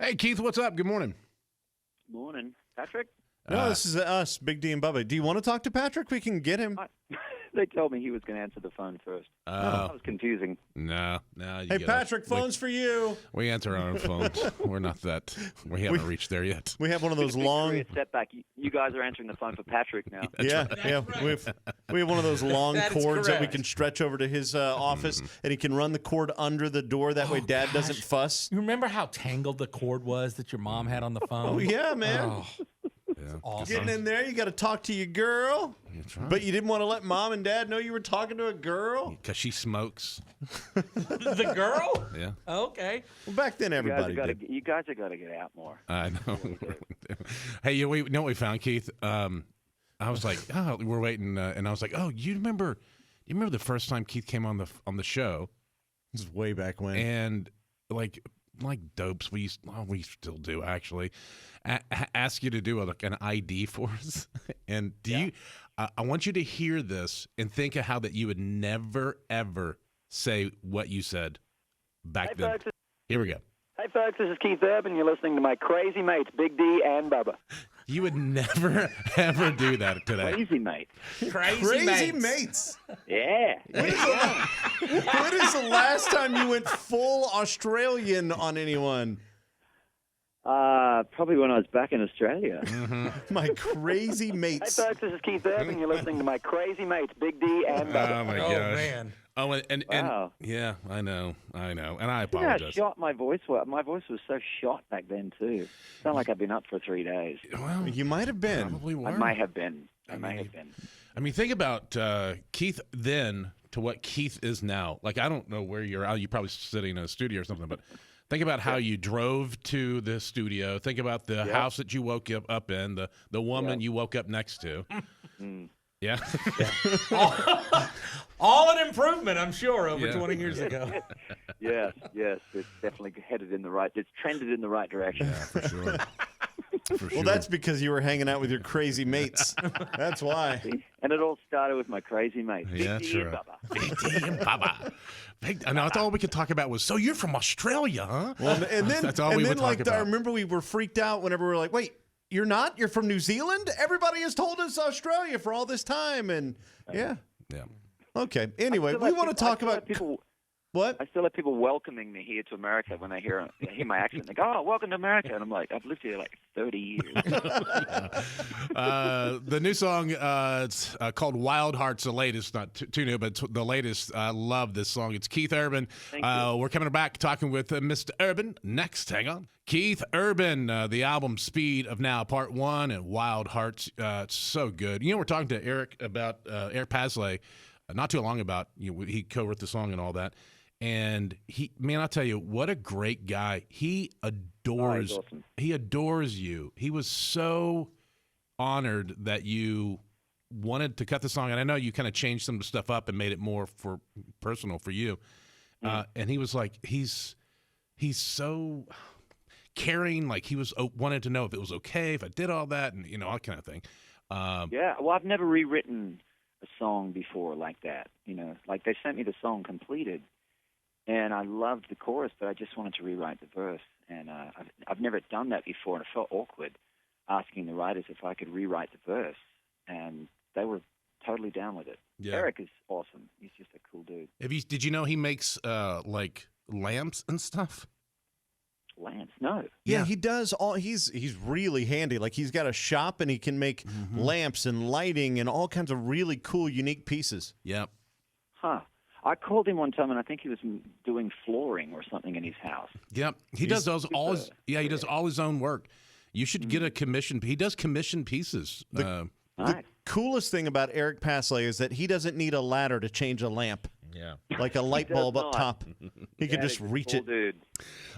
Hey, Keith, what's up? Good morning. Morning. Patrick? No, this is us, Big D and Bubba. Do you want to talk to Patrick? We can get him. They told me he was going to answer the phone first. That was confusing. No. Hey, Patrick, phone's for you. We answer our own phones. We're not that. We haven't reached there yet. We have one of those long setback. You guys are answering the phone for Patrick now. Yeah. Right. We have one of those long cords that we correct. can stretch over to his office, and he can run the cord under the door. That way, Dad doesn't fuss. You remember how tangled the cord was that your mom had on the phone? Oh yeah, man. Oh, Yeah. awesome. Getting in there, you got to talk to your girl. That's right. But you didn't want to let Mom and Dad know you were talking to a girl. Because she smokes. The girl? Yeah. Okay. Well, back then, everybody did. You guys have got to get out more. I know. Hey, you know what we found, Keith? I was like, we're waiting, and I was like, you remember the first time Keith came on the show? This is way back when. And like dopes, we still do actually. Ask you to do an ID for us, and you? I want you to hear this and think of how that you would never ever say what you said back then. Folks, Here we go. hey, folks, this is Keith Urban. You're listening to my crazy mates, Big D and Bubba. You would never ever do that today. Crazy mate. Crazy mates. Yeah. When is the last time you went full Australian on anyone? Probably when I was back in Australia. My crazy Hey, mates. folks, this is Keith Urban. You're listening to my crazy mates, Big D and Bubba. Oh my Oh, gosh. man. Oh, and Wow. yeah, I know, and I You know how apologize. shot my voice was? My voice was so shot back then, too. Sound like I've been up for 3 days. Well, You might have been. probably were. I may have been. I may mean, have been. I mean, think about Keith then to what Keith is now. Like, I don't know where you're out. You're probably sitting in a studio or something, but think about how you drove to the studio. Think about the house that you woke up in, the woman you woke up next to. Yeah. All an improvement, I'm sure, over Yeah. 20 years ago. Yes. It's definitely it's trended in the right direction. For sure. Well, that's because you were hanging out with your crazy mates. That's why. And it all started with my crazy mate, Yeah, Big D sure. and Bubba. Big D and Bubba. And that's all we could talk about was, so you're from Australia, huh? Well, and then, That's all we would talk I about. remember we were freaked out whenever we were like, wait, you're not? You're from New Zealand? Everybody has told us Australia for all this time. And yeah. Yeah. Okay. Anyway, I still we have want to people- I talk still about have people. what? I still have people welcoming me here to America when they hear my accent. They go, "Oh, welcome to America," and I'm like, "I've lived here like 30 years." The new song, it's called Wild Hearts, the latest, not too new, but the latest. I love this song. It's Keith Urban. Thank you. We're coming back talking with Mr. Urban next. Hang on. Keith Urban, the album Speed of Now, Part 1, and Wild Hearts. It's so good. You know, we're talking to Eric about Eric Pasley not too long about, he co-wrote the song and all that. And I'll tell you, what a great guy. He adores, he's awesome. he adores you. He was so honored that you wanted to cut the song. And I know you kind of changed some of the stuff up and made it more for personal for you. And he was like, he's so caring. Like he was wanted to know if it was okay, if I did all that and, all that kind of thing. Yeah, well, I've never rewritten a song before like that. Like they sent me the song completed. And I loved the chorus, but I just wanted to rewrite the verse. And I've never done that before, and it felt awkward asking the writers if I could rewrite the verse. And they were totally down with it. Yeah. Eric is awesome. He's just a cool dude. Did you know he makes like lamps and stuff? Lance, no. Yeah, he does all. He's really handy. Like he's got a shop and he can make lamps and lighting and all kinds of really cool, unique pieces. Yep. Huh. I called him one time, and I think he was doing flooring or something in his house. Yep. He does all his own work. You should get a commission. He does commission pieces. The Nice. coolest thing about Eric Pasley is that he doesn't need a ladder to change a lamp. Yeah. Like a light does bulb up not. top. He can Yeah, just he's a reach cool it. Dude.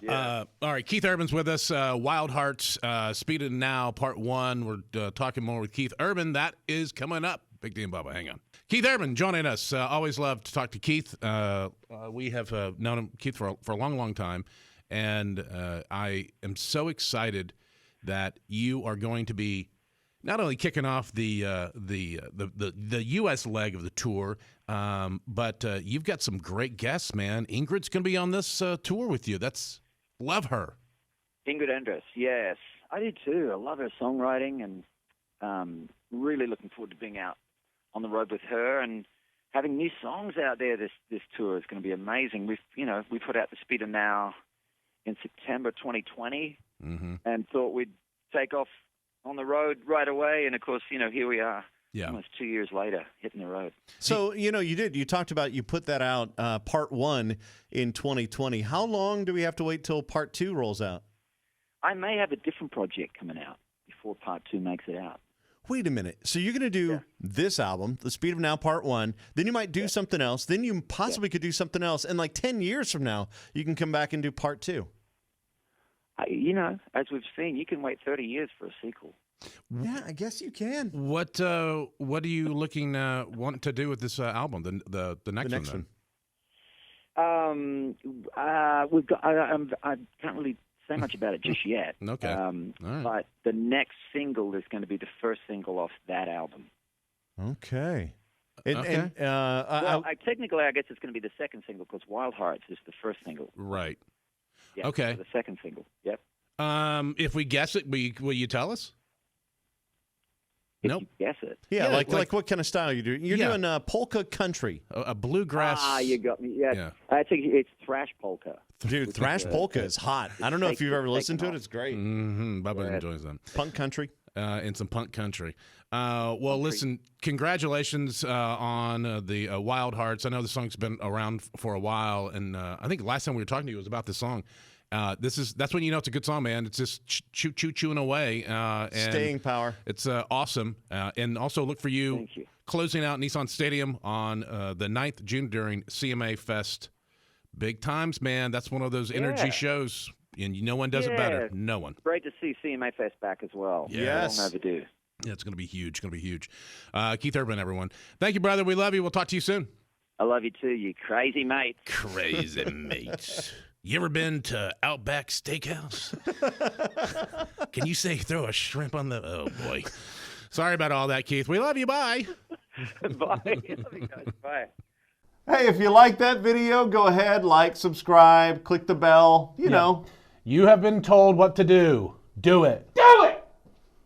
Yeah. All right, Keith Urban's with us. Wild Hearts, Speed of Now, Part 1. We're talking more with Keith Urban. That is coming up. Big D and Bubba, hang on. Keith Urban joining us. Always love to talk to Keith. We have known him, Keith, for a long, long time. And I am so excited that you are going to be not only kicking off the U.S. leg of the tour, but you've got some great guests, man. Ingrid's going to be on this tour with you. Love her. Ingrid Andress, yes. I do too. I love her songwriting, and really looking forward to being out on the road with her and having new songs out there. This tour is going to be amazing. We put out The Speed of Now in September 2020, and thought we'd take off on the road right away. And of course, here we are. Yeah. Almost 2 years later, hitting the road. So, you talked about you put that out, part 1 in 2020. How long do we have to wait till part 2 rolls out? I may have a different project coming out before part 2 makes it out. Wait a minute. So you're going to do this album, The Speed of Now, part 1. Then you might do something else. Then you possibly could do something else. And like 10 years from now, you can come back and do part 2. As we've seen, you can wait 30 years for a sequel. Yeah, I guess you can. What are you looking want to do with this album? The next one. We've got. I can't really say much about it just yet. Okay. All right. But the next single is going to be the first single off that album. Okay. Okay. Technically, I guess it's going to be the second single because Wild Hearts is the first single. Right. Yeah, Okay. The second single. Yep. If we guess it, will you tell us? If Nope. you guess it. Yeah, Yeah, like what kind of style you do? You're doing polka country. A bluegrass. You got me. Yeah. Yeah. I think it's thrash polka. Dude, thrash polka is hot. I don't know if you've ever listened to it. It's great. Bubba enjoys them. Punk country. And some punk country. Listen, congratulations on the Wild Hearts. I know the song's been around for a while, and I think last time we were talking to you was about this song. That's when you know it's a good song, man. It's just chewing away. And Staying power. It's awesome. And also look for you, Thank you. Closing out Nissan Stadium on the 9th of June during CMA Fest. Big times, man. That's one of those energy shows, and no one does it better. No one. Great to see CMA Fest back as well. Yes. Long overdue. Yeah, it's going to be huge. Keith Urban, everyone. Thank you, brother. We love you. We'll talk to you soon. I love you too, you crazy mates. Crazy mates. You ever been to Outback Steakhouse? Can you say throw a shrimp on the... Oh, boy. Sorry about all that, Keith. We love you. Bye. Bye. Love you guys. Bye. Hey, if you like that video, go ahead, like, subscribe, click the bell, you know. You have been told what to do. Do it.